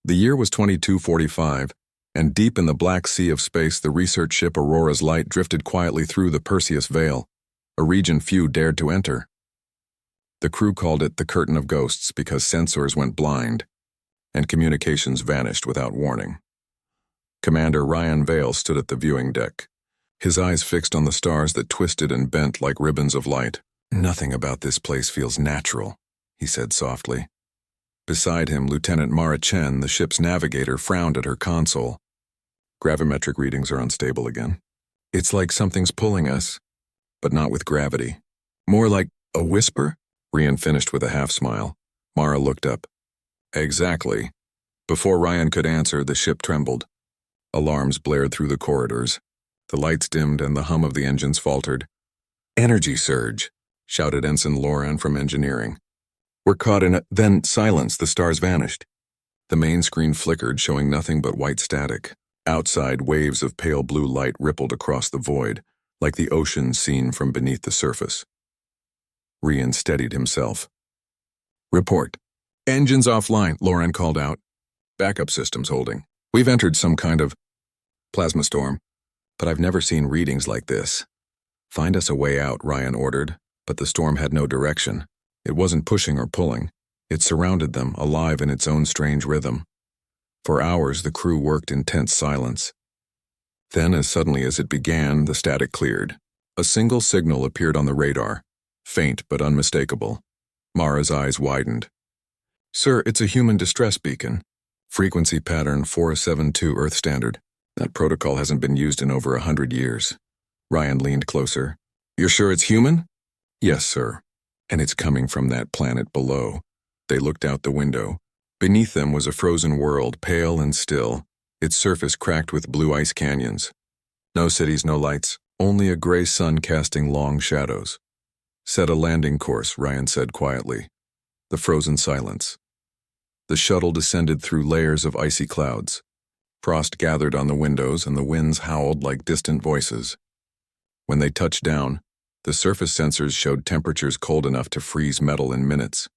The year was 2245, and deep in the black sea of space the research ship Aurora's Light drifted quietly through the Perseus Veil, a region few dared to enter. The crew called it the Curtain of Ghosts because sensors went blind, and communications vanished without warning. Commander Ryan Vale stood at the viewing deck, his eyes fixed on the stars that twisted and bent like ribbons of light. "Nothing about this place feels natural," he said softly. Beside him, Lieutenant Mara Chen, the ship's navigator, frowned at her console. "Gravimetric readings are unstable again. It's like something's pulling us, but not with gravity. More like a whisper?" Ryan finished with a half-smile. Mara looked up. "Exactly." Before Ryan could answer, the ship trembled. Alarms blared through the corridors. The lights dimmed and the hum of the engines faltered. "Energy surge," shouted Ensign Loran from engineering. "We're caught in a—" Then silence, the stars vanished. The main screen flickered, showing nothing but white static. Outside, waves of pale blue light rippled across the void, like the ocean seen from beneath the surface. Ryan steadied himself. "Report." "Engines offline," Loran called out. "Backup systems holding. We've entered some kind of plasma storm, but I've never seen readings like this." "Find us a way out," Ryan ordered, but the storm had no direction. It wasn't pushing or pulling. It surrounded them, alive in its own strange rhythm. For hours, the crew worked in tense silence. Then, as suddenly as it began, the static cleared. A single signal appeared on the radar, faint but unmistakable. Mara's eyes widened. "Sir, it's a human distress beacon. Frequency pattern 472 Earth Standard. That protocol hasn't been used in over 100 years. Ryan leaned closer. "You're sure it's human?" "Yes, sir. And it's coming from that planet below." They looked out the window. Beneath them was a frozen world, pale and still, its surface cracked with blue ice canyons. No cities, no lights, only a gray sun casting long shadows. "Set a landing course," Ryan said quietly. The frozen silence. The shuttle descended through layers of icy clouds. Frost gathered on the windows and the winds howled like distant voices. When they touched down, the surface sensors showed temperatures cold enough to freeze metal in minutes.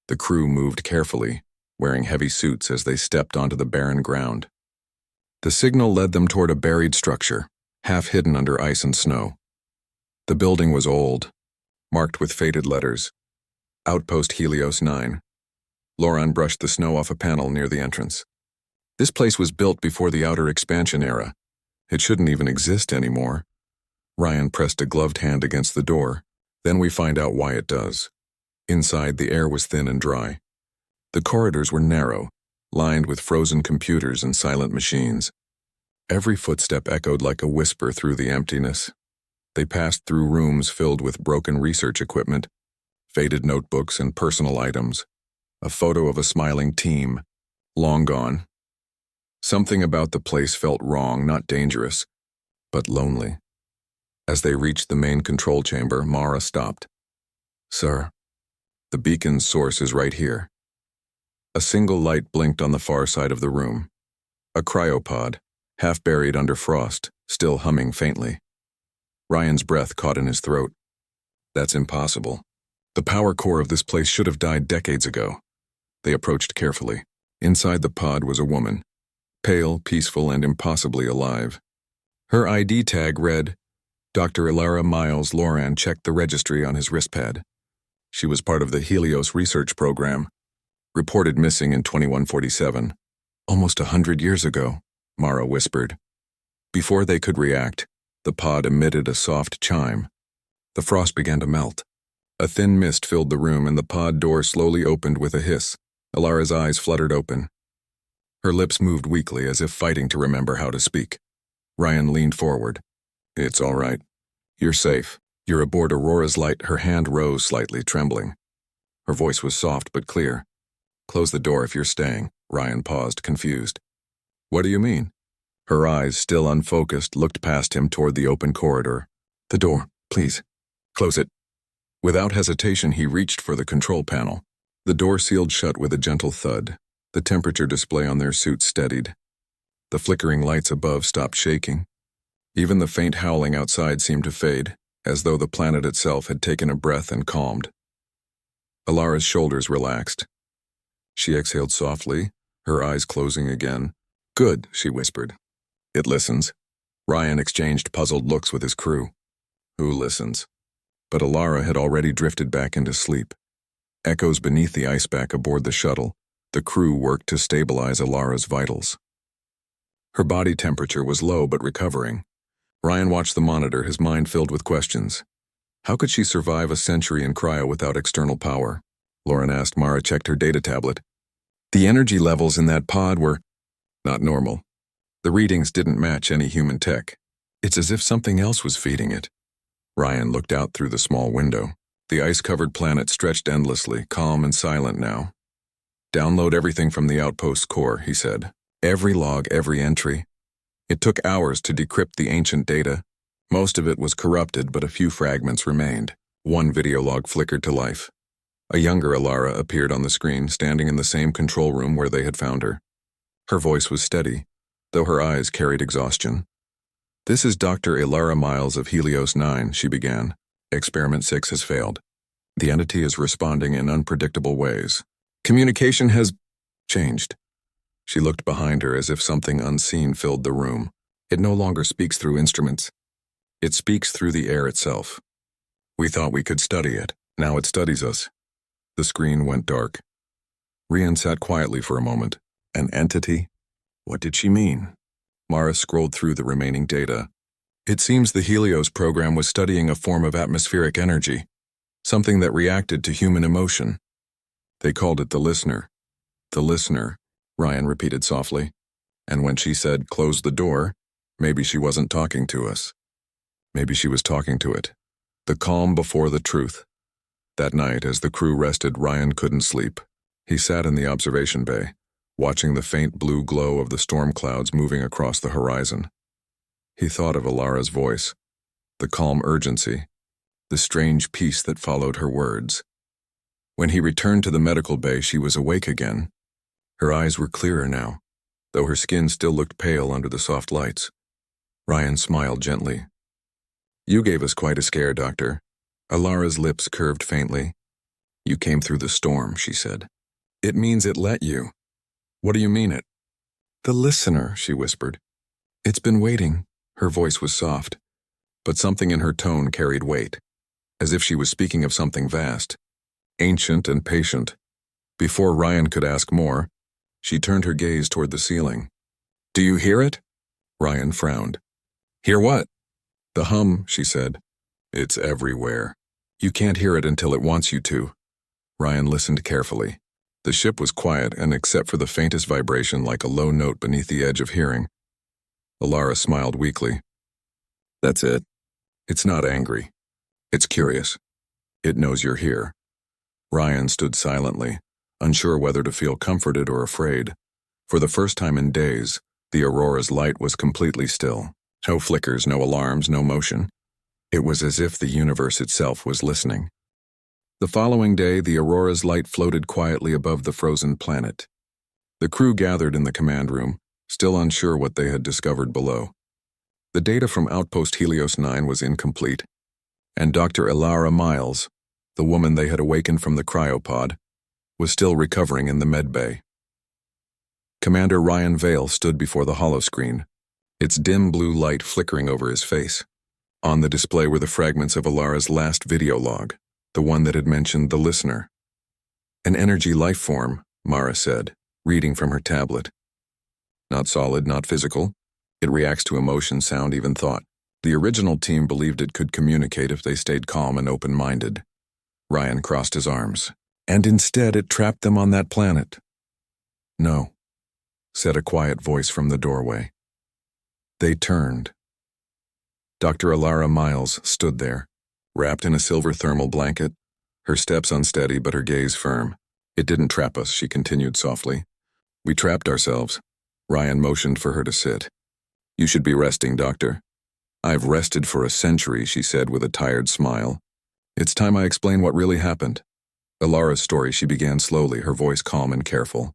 The crew moved carefully, wearing heavy suits as they stepped onto the barren ground. The signal led them toward a buried structure, half hidden under ice and snow. The building was old, marked with faded letters. "Outpost Helios 9. Loran brushed the snow off a panel near the entrance. "This place was built before the outer expansion era. It shouldn't even exist anymore." Ryan pressed a gloved hand against the door. "Then we find out why it does." Inside, the air was thin and dry. The corridors were narrow, lined with frozen computers and silent machines. Every footstep echoed like a whisper through the emptiness. They passed through rooms filled with broken research equipment, faded notebooks and personal items. A photo of a smiling team, long gone. Something about the place felt wrong, not dangerous, but lonely. As they reached the main control chamber, Mara stopped. "Sir, the beacon's source is right here." A single light blinked on the far side of the room. A cryopod, half buried under frost, still humming faintly. Ryan's breath caught in his throat. "That's impossible. The power core of this place should have died decades ago." They approached carefully. Inside the pod was a woman, pale, peaceful, and impossibly alive. Her ID tag read, Dr. Ilara Miles Loran checked the registry on his wristpad. She was part of the Helios research program, reported missing in 2147. "Almost 100 years ago," Mara whispered. Before they could react, the pod emitted a soft chime. The frost began to melt. A thin mist filled the room and the pod door slowly opened with a hiss. Ilara's eyes fluttered open. Her lips moved weakly as if fighting to remember how to speak. Ryan leaned forward. "It's all right. You're safe. You're aboard Aurora's Light." Her hand rose slightly, trembling. Her voice was soft but clear. "Close the door if you're staying." Ryan paused, confused. "What do you mean?" Her eyes, still unfocused, looked past him toward the open corridor. "The door, please. Close it." Without hesitation, he reached for the control panel. The door sealed shut with a gentle thud. The temperature display on their suits steadied. The flickering lights above stopped shaking. Even the faint howling outside seemed to fade, as though the planet itself had taken a breath and calmed. Ilara's shoulders relaxed. She exhaled softly, her eyes closing again. "Good," she whispered. "It listens." Ryan exchanged puzzled looks with his crew. Who listens? But Alara had already drifted back into sleep. Echoes beneath the iceback aboard the shuttle, the crew worked to stabilize Alara's vitals. Her body temperature was low but recovering. Ryan watched the monitor, his mind filled with questions. How could she survive a century in cryo without external power? Lauren asked. Mara checked her data tablet. The energy levels in that pod were not normal. The readings didn't match any human tech. It's as if something else was feeding it. Ryan looked out through the small window. The ice-covered planet stretched endlessly, calm and silent now. "Download everything from the outpost's core," he said. "Every log, every entry." It took hours to decrypt the ancient data. Most of it was corrupted, but a few fragments remained. One video log flickered to life. A younger Alara appeared on the screen, standing in the same control room where they had found her. Her voice was steady, though her eyes carried exhaustion. "This is Dr. Alara Miles of Helios 9, she began. "Experiment 6 has failed. The entity is responding in unpredictable ways. Communication has changed." She looked behind her as if something unseen filled the room. "It no longer speaks through instruments. It speaks through the air itself. We thought we could study it. Now it studies us." The screen went dark. Rian sat quietly for a moment. An entity? What did she mean? Mara scrolled through the remaining data. It seems the Helios program was studying a form of atmospheric energy, something that reacted to human emotion. They called it the listener. "The listener," Ryan repeated softly. "And when she said, 'Close the door,' maybe she wasn't talking to us. Maybe she was talking to it. The calm before the truth." That night, as the crew rested, Ryan couldn't sleep. He sat in the observation bay, watching the faint blue glow of the storm clouds moving across the horizon. He thought of Alara's voice, the calm urgency, the strange peace that followed her words. When he returned to the medical bay, she was awake again. Her eyes were clearer now, though her skin still looked pale under the soft lights. Ryan smiled gently. "You gave us quite a scare, Doctor." Alara's lips curved faintly. "You came through the storm," she said. "It means it let you." "What do you mean it?" "The listener," she whispered. "It's been waiting." Her voice was soft, but something in her tone carried weight, as if she was speaking of something vast, ancient and patient. Before Ryan could ask more, she turned her gaze toward the ceiling. "Do you hear it?" Ryan frowned. "Hear what?" "The hum," she said. "It's everywhere. You can't hear it until it wants you to." Ryan listened carefully. The ship was quiet, and except for the faintest vibration like a low note beneath the edge of hearing. Alara smiled weakly. "That's it. It's not angry. It's curious. It knows you're here." Ryan stood silently, unsure whether to feel comforted or afraid. For the first time in days, the Aurora's light was completely still. No flickers, no alarms, no motion. It was as if the universe itself was listening. The following day, the Aurora's light floated quietly above the frozen planet. The crew gathered in the command room, still unsure what they had discovered below. The data from Outpost Helios 9 was incomplete, and Dr. Alara Miles, the woman they had awakened from the cryopod, was still recovering in the medbay. Commander Ryan Vale stood before the holoscreen, its dim blue light flickering over his face. On the display were the fragments of Alara's last video log, the one that had mentioned the listener. "An energy life form," Mara said, reading from her tablet. "Not solid, not physical. It reacts to emotion, sound, even thought. The original team believed it could communicate if they stayed calm and open-minded." Ryan crossed his arms. "And instead it trapped them on that planet." "No," said a quiet voice from the doorway. They turned. Dr. Alara Miles stood there, wrapped in a silver thermal blanket, her steps unsteady but her gaze firm. "It didn't trap us," she continued softly. "We trapped ourselves." Ryan motioned for her to sit. "You should be resting, Doctor." "I've rested for a century," she said with a tired smile. "It's time I explain what really happened." Alara's story, she began slowly, her voice calm and careful.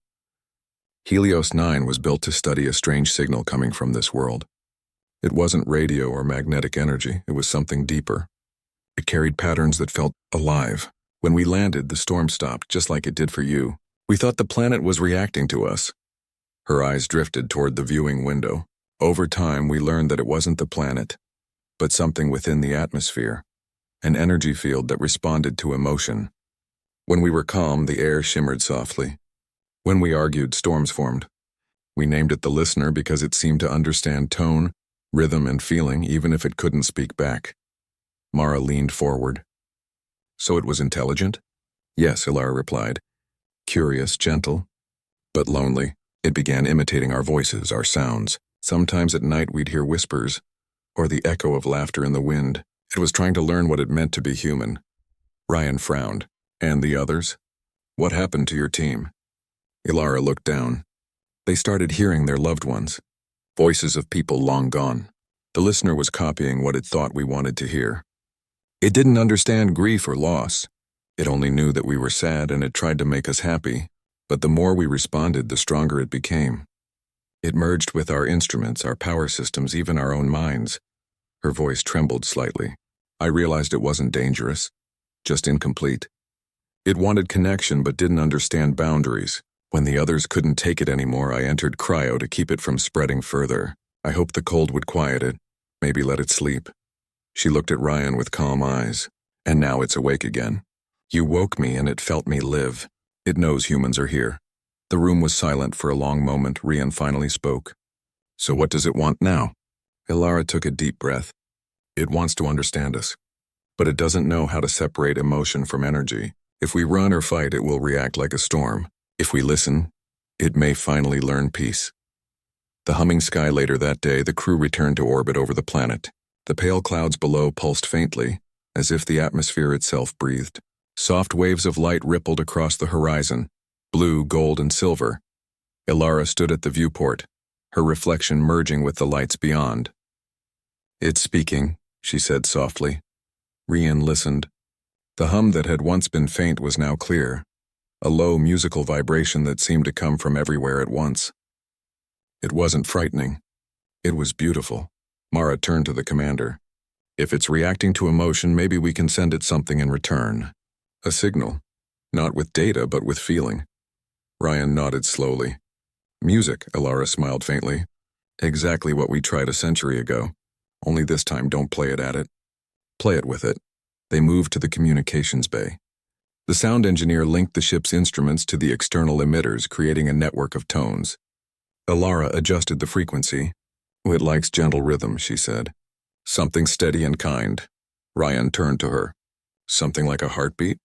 Helios 9 was built to study a strange signal coming from this world. It wasn't radio or magnetic energy, it was something deeper. It carried patterns that felt alive. When we landed, the storm stopped, just like it did for you. We thought the planet was reacting to us. Her eyes drifted toward the viewing window. Over time, we learned that it wasn't the planet, but something within the atmosphere, an energy field that responded to emotion. When we were calm, the air shimmered softly. When we argued, storms formed. We named it the listener because it seemed to understand tone, rhythm, and feeling even if it couldn't speak back. Mara leaned forward. So it was intelligent? Yes, Ilara replied. Curious, gentle, but lonely. It began imitating our voices, our sounds. Sometimes at night we'd hear whispers, or the echo of laughter in the wind. It was trying to learn what it meant to be human. Ryan frowned. And the others? What happened to your team? Ilara looked down. They started hearing their loved ones. Voices of people long gone. The listener was copying what it thought we wanted to hear. It didn't understand grief or loss. It only knew that we were sad and it tried to make us happy. But the more we responded, the stronger it became. It merged with our instruments, our power systems, even our own minds. Her voice trembled slightly. I realized it wasn't dangerous, just incomplete. It wanted connection but didn't understand boundaries. When the others couldn't take it anymore, I entered cryo to keep it from spreading further. I hoped the cold would quiet it, maybe let it sleep. She looked at Ryan with calm eyes. And now it's awake again. You woke me and it felt me live. It knows humans are here. The room was silent for a long moment. Ryan finally spoke. So what does it want now? Ilara took a deep breath. It wants to understand us. But it doesn't know how to separate emotion from energy. If we run or fight, it will react like a storm. If we listen, it may finally learn peace. The humming sky later that day, the crew returned to orbit over the planet. The pale clouds below pulsed faintly, as if the atmosphere itself breathed. Soft waves of light rippled across the horizon, blue, gold, and silver. Ilara stood at the viewport, her reflection merging with the lights beyond. It's speaking, she said softly. Rian listened. The hum that had once been faint was now clear, a low musical vibration that seemed to come from everywhere at once. It wasn't frightening. It was beautiful. Mara turned to the commander. If it's reacting to emotion, maybe we can send it something in return. A signal. Not with data, but with feeling. Ryan nodded slowly. Music, Ilara smiled faintly. Exactly what we tried a century ago. Only this time don't play it at it. Play it with it. They moved to the communications bay. The sound engineer linked the ship's instruments to the external emitters, creating a network of tones. Ilara adjusted the frequency. It likes gentle rhythm, she said. Something steady and kind. Ryan turned to her. Something like a heartbeat?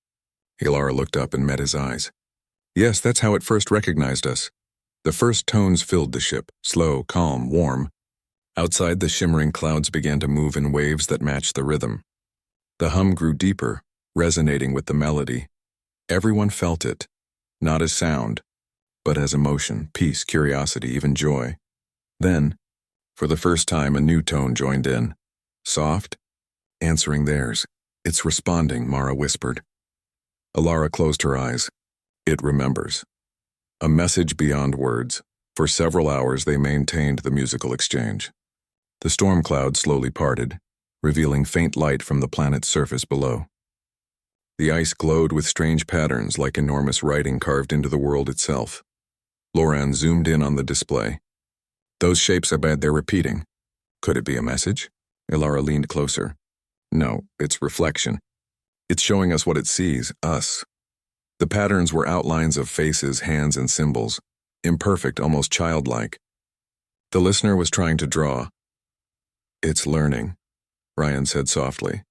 Ilara looked up and met his eyes. Yes, that's how it first recognized us. The first tones filled the ship, slow, calm, warm. Outside, the shimmering clouds began to move in waves that matched the rhythm. The hum grew deeper, resonating with the melody. Everyone felt it, not as sound, but as emotion, peace, curiosity, even joy. Then, for the first time, a new tone joined in. Soft, answering theirs. It's responding, Mara whispered. Ilara closed her eyes. It remembers. A message beyond words. For several hours they maintained the musical exchange. The storm cloud slowly parted, revealing faint light from the planet's surface below. The ice glowed with strange patterns like enormous writing carved into the world itself. Loran zoomed in on the display. Those shapes, I bet they're repeating. Could it be a message? Ilara leaned closer. No, it's reflection. It's showing us what it sees, us. The patterns were outlines of faces, hands, and symbols, imperfect, almost childlike. The listener was trying to draw. It's learning, Ryan said softly.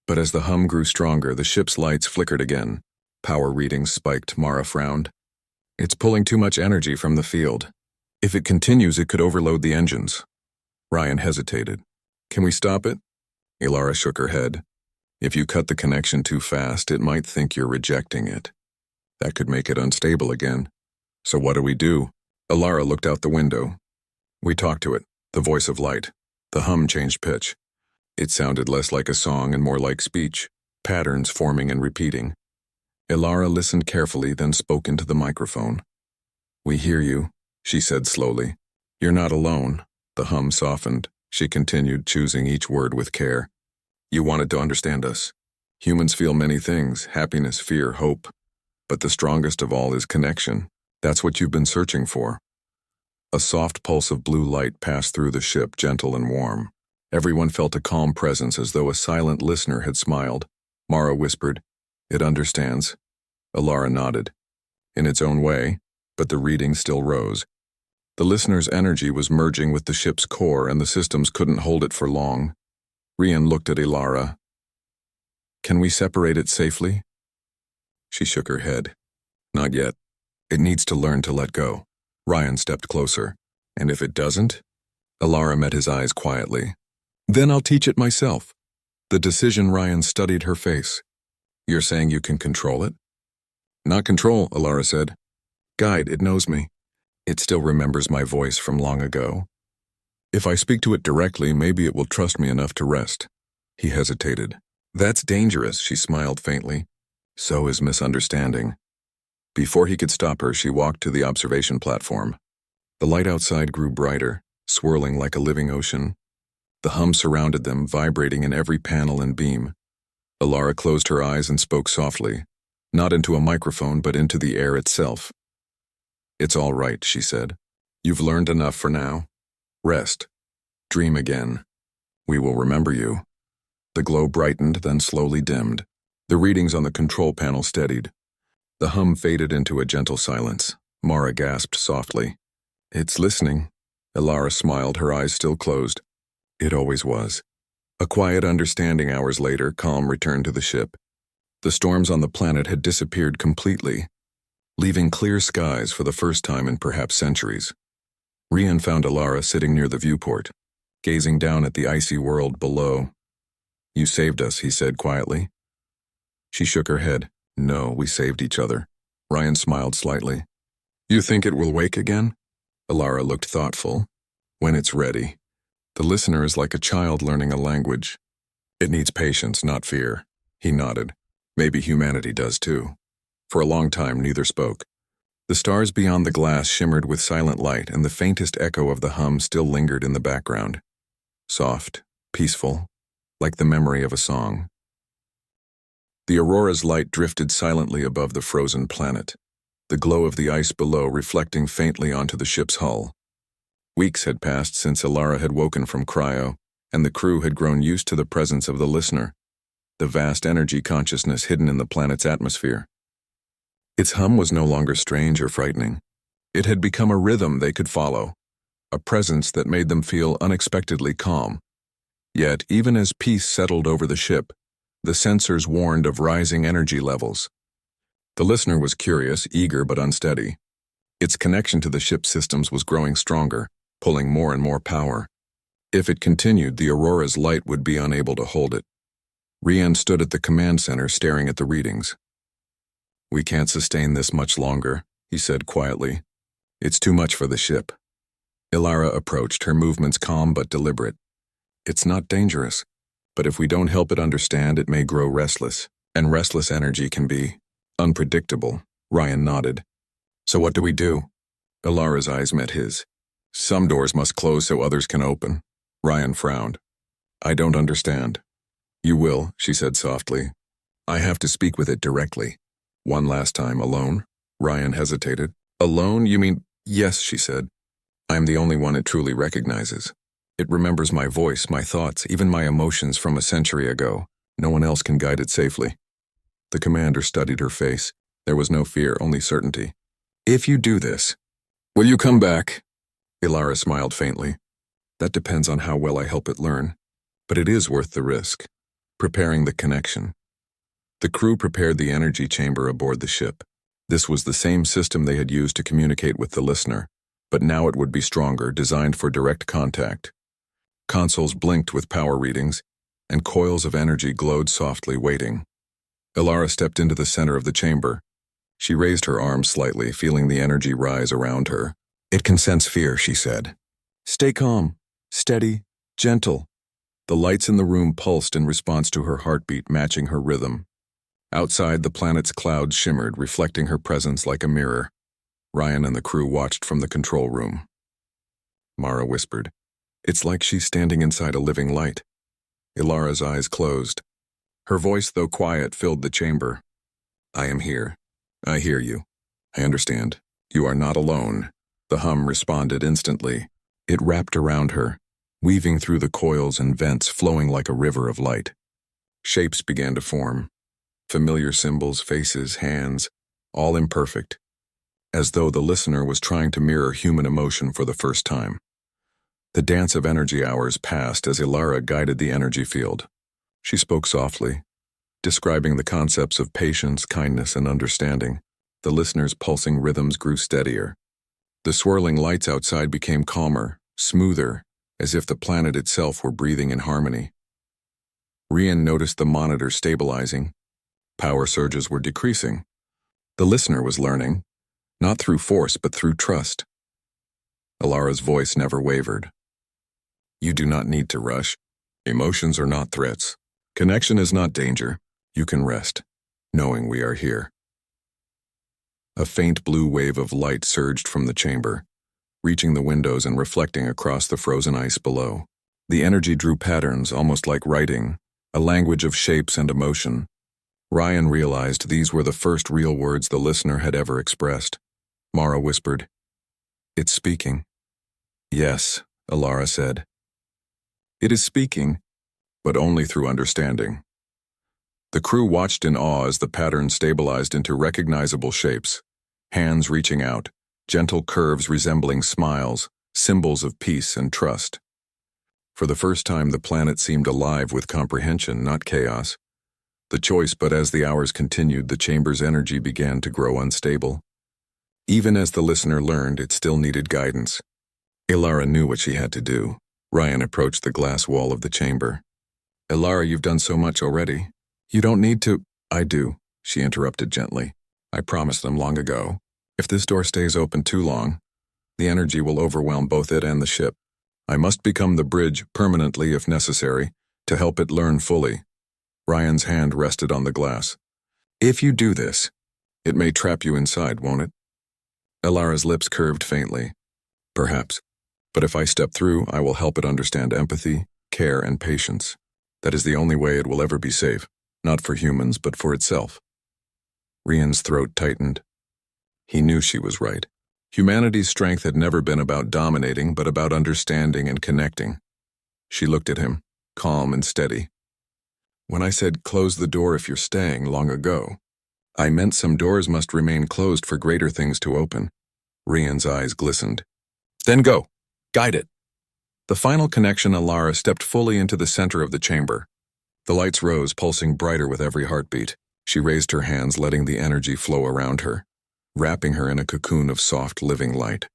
But as the hum grew stronger, the ship's lights flickered again. Power readings spiked. Mara frowned. It's pulling too much energy from the field. If it continues, it could overload the engines. Ryan hesitated. Can we stop it? Ilara shook her head. If you cut the connection too fast, it might think you're rejecting it. That could make it unstable again. So what do we do? Ilara looked out the window. We talked to it, the voice of light. The hum changed pitch. It sounded less like a song and more like speech, patterns forming and repeating. Ilara listened carefully, then spoke into the microphone. We hear you, she said slowly. You're not alone. The hum softened. She continued, choosing each word with care. You wanted to understand us. Humans feel many things, happiness, fear, hope. But the strongest of all is connection. That's what you've been searching for. A soft pulse of blue light passed through the ship, gentle and warm. Everyone felt a calm presence as though a silent listener had smiled. Mara whispered, "It understands." Alara nodded. In its own way, but the reading still rose. The listener's energy was merging with the ship's core, and the systems couldn't hold it for long. Rian looked at Alara. "Can we separate it safely?" She shook her head. "Not yet. It needs to learn to let go." Ryan stepped closer. "And if it doesn't?" Alara met his eyes quietly. "Then I'll teach it myself." The decision. Ryan studied her face. "You're saying you can control it?" "Not control," Alara said. "Guide, it knows me. It still remembers my voice from long ago. If I speak to it directly, maybe it will trust me enough to rest." He hesitated. "That's dangerous," she smiled faintly. "So is misunderstanding." Before he could stop her, she walked to the observation platform. The light outside grew brighter, swirling like a living ocean. The hum surrounded them, vibrating in every panel and beam. Alara closed her eyes and spoke softly, not into a microphone but into the air itself. "It's all right," she said. "You've learned enough for now. Rest. Dream again. We will remember you." The glow brightened, then slowly dimmed. The readings on the control panel steadied. The hum faded into a gentle silence. Mara gasped softly. "It's listening." Alara smiled, her eyes still closed. "It always was." A quiet understanding. Hours later, calm returned to the ship. The storms on the planet had disappeared completely, leaving clear skies for the first time in perhaps centuries. Rian found Alara sitting near the viewport, gazing down at the icy world below. "You saved us," he said quietly. She shook her head. "No, we saved each other." Ryan smiled slightly. "You think it will wake again?" Alara looked thoughtful. "When it's ready. The listener is like a child learning a language. It needs patience, not fear." He nodded. "Maybe humanity does too." For a long time, neither spoke. The stars beyond the glass shimmered with silent light, and the faintest echo of the hum still lingered in the background. Soft, peaceful, like the memory of a song. The aurora's light drifted silently above the frozen planet, the glow of the ice below reflecting faintly onto the ship's hull. Weeks had passed since Alara had woken from cryo, and the crew had grown used to the presence of the listener, the vast energy consciousness hidden in the planet's atmosphere. Its hum was no longer strange or frightening. It had become a rhythm they could follow, a presence that made them feel unexpectedly calm. Yet, even as peace settled over the ship, the sensors warned of rising energy levels. The listener was curious, eager but unsteady. Its connection to the ship's systems was growing stronger, pulling more and more power. If it continued, the aurora's light would be unable to hold it. Rian stood at the command center, staring at the readings. "We can't sustain this much longer," he said quietly. "It's too much for the ship." Alara approached, her movements calm but deliberate. "It's not dangerous, but if we don't help it understand, it may grow restless, and restless energy can be unpredictable." Ryan nodded. "So what do we do?" Alara's eyes met his. "Some doors must close so others can open." Ryan frowned. "I don't understand." "You will," she said softly. "I have to speak with it directly. One last time, alone." Ryan hesitated. "Alone, you mean?" "Yes," she said. "I am the only one it truly recognizes. It remembers my voice, my thoughts, even my emotions from a century ago. No one else can guide it safely." The commander studied her face. There was no fear, only certainty. "If you do this, will you come back?" Alara smiled faintly. "That depends on how well I help it learn. But it is worth the risk." Preparing the connection. The crew prepared the energy chamber aboard the ship. This was the same system they had used to communicate with the listener, but now it would be stronger, designed for direct contact. Consoles blinked with power readings, and coils of energy glowed softly, waiting. Alara stepped into the center of the chamber. She raised her arms slightly, feeling the energy rise around her. "It can sense fear," she said. "Stay calm, steady, gentle." The lights in the room pulsed in response to her heartbeat, matching her rhythm. Outside, the planet's clouds shimmered, reflecting her presence like a mirror. Ryan and the crew watched from the control room. Mara whispered, "It's like she's standing inside a living light." Ilara's eyes closed. Her voice, though quiet, filled the chamber. "I am here. I hear you. I understand. You are not alone." The hum responded instantly. It wrapped around her, weaving through the coils and vents, flowing like a river of light. Shapes began to form. Familiar symbols, faces, hands, all imperfect, as though the listener was trying to mirror human emotion for the first time. The dance of energy hours passed as Ilara guided the energy field. She spoke softly, describing the concepts of patience, kindness, and understanding. The listener's pulsing rhythms grew steadier. The swirling lights outside became calmer, smoother, as if the planet itself were breathing in harmony. Rian noticed the monitor stabilizing. Power surges were decreasing. The listener was learning, not through force but through trust. Ilara's voice never wavered. You do not need to rush. Emotions are not threats. Connection is not danger. You can rest, knowing we are here. A faint blue wave of light surged from the chamber, reaching the windows and reflecting across the frozen ice below. The energy drew patterns, almost like writing, a language of shapes and emotion. Ryan realized these were the first real words the listener had ever expressed. Mara whispered, "It's speaking." "Yes," Ilara said. "It is speaking, but only through understanding." The crew watched in awe as the pattern stabilized into recognizable shapes, hands reaching out, gentle curves resembling smiles, symbols of peace and trust. For the first time, the planet seemed alive with comprehension, not chaos. The choice, but as the hours continued, the chamber's energy began to grow unstable. Even as the listener learned, it still needed guidance. Ilara knew what she had to do. Ryan approached the glass wall of the chamber. "Ilara, you've done so much already. You don't need to—" "I do," she interrupted gently. "I promised them long ago. If this door stays open too long, the energy will overwhelm both it and the ship. I must become the bridge, permanently if necessary, to help it learn fully." Ryan's hand rested on the glass. "If you do this, it may trap you inside, won't it?" Ilara's lips curved faintly. "Perhaps. But if I step through, I will help it understand empathy, care, and patience. That is the only way it will ever be safe. Not for humans, but for itself." Rian's throat tightened. He knew she was right. Humanity's strength had never been about dominating, but about understanding and connecting. She looked at him, calm and steady. "When I said close the door if you're staying long ago, I meant some doors must remain closed for greater things to open." Rian's eyes glistened. "Then go. Guide it." The final connection, Ilara stepped fully into the center of the chamber. The lights rose, pulsing brighter with every heartbeat. She raised her hands, letting the energy flow around her, wrapping her in a cocoon of soft, living light.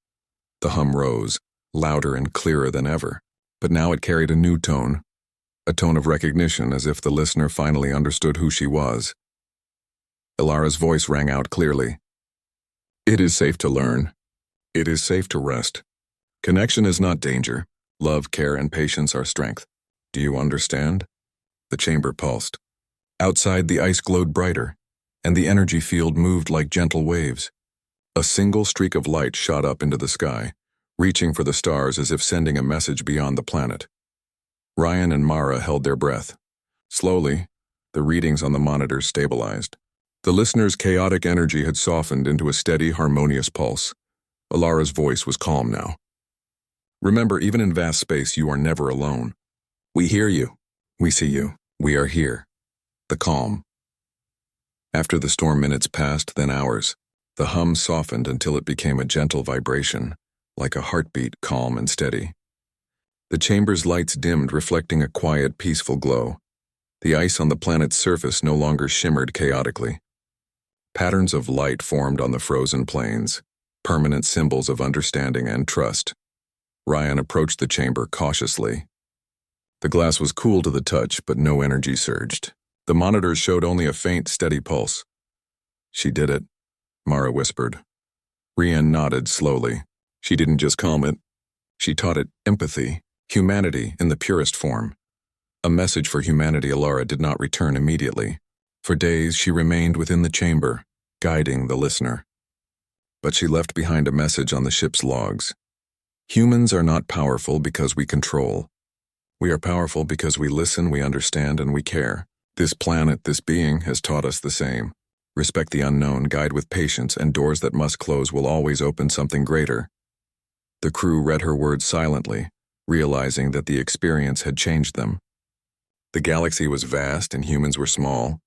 The hum rose, louder and clearer than ever, but now it carried a new tone, a tone of recognition, as if the listener finally understood who she was. Ilara's voice rang out clearly. "It is safe to learn. It is safe to rest. Connection is not danger. Love, care, and patience are strength. Do you understand?" The chamber pulsed. Outside, the ice glowed brighter, and the energy field moved like gentle waves. A single streak of light shot up into the sky, reaching for the stars as if sending a message beyond the planet. Ryan and Mara held their breath. Slowly, the readings on the monitors stabilized. The listener's chaotic energy had softened into a steady, harmonious pulse. Ilara's voice was calm now. "Remember, even in vast space, you are never alone. We hear you. We see you. We are here." The calm. After the storm, minutes passed, then hours. The hum softened until it became a gentle vibration, like a heartbeat, calm and steady. The chamber's lights dimmed, reflecting a quiet, peaceful glow. The ice on the planet's surface no longer shimmered chaotically. Patterns of light formed on the frozen plains, permanent symbols of understanding and trust. Ryan approached the chamber cautiously. The glass was cool to the touch, but no energy surged. The monitors showed only a faint, steady pulse. "She did it," Mara whispered. Rian nodded slowly. She didn't just calm it. She taught it empathy, humanity in the purest form. A message for humanity Ilara did not return immediately. For days she remained within the chamber, guiding the listener. But she left behind a message on the ship's logs. Humans are not powerful because we control. We are powerful because we listen, we understand, and we care. This planet, this being, has taught us the same. Respect the unknown, guide with patience, and doors that must close will always open something greater. The crew read her words silently, realizing that the experience had changed them. The galaxy was vast and humans were small,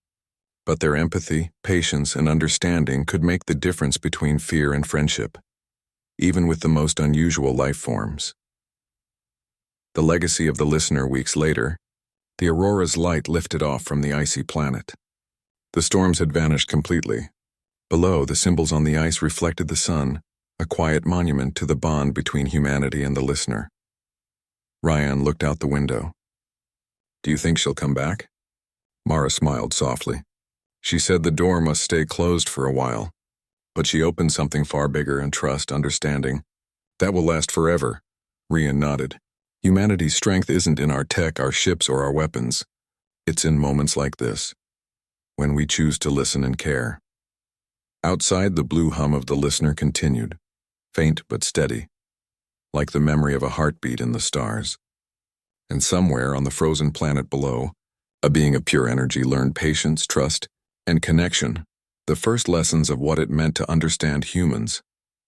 but their empathy, patience, and understanding could make the difference between fear and friendship, even with the most unusual life forms. The legacy of the listener. Weeks later, the aurora's light lifted off from the icy planet. The storms had vanished completely. Below, the symbols on the ice reflected the sun, a quiet monument to the bond between humanity and the listener. Ryan looked out the window. "Do you think she'll come back?" Mara smiled softly. "She said the door must stay closed for a while, but she opened something far bigger and trust, understanding. That will last forever." Rian nodded. "Humanity's strength isn't in our tech, our ships, or our weapons. It's in moments like this, when we choose to listen and care." Outside, the blue hum of the listener continued, faint but steady, like the memory of a heartbeat in the stars. And somewhere on the frozen planet below, a being of pure energy learned patience, trust, and connection, the first lessons of what it meant to understand humans.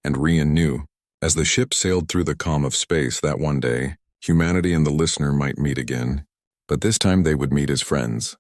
And Rian knew, as the ship sailed through the calm of space, that one day, humanity and the listener might meet again, but this time they would meet as friends,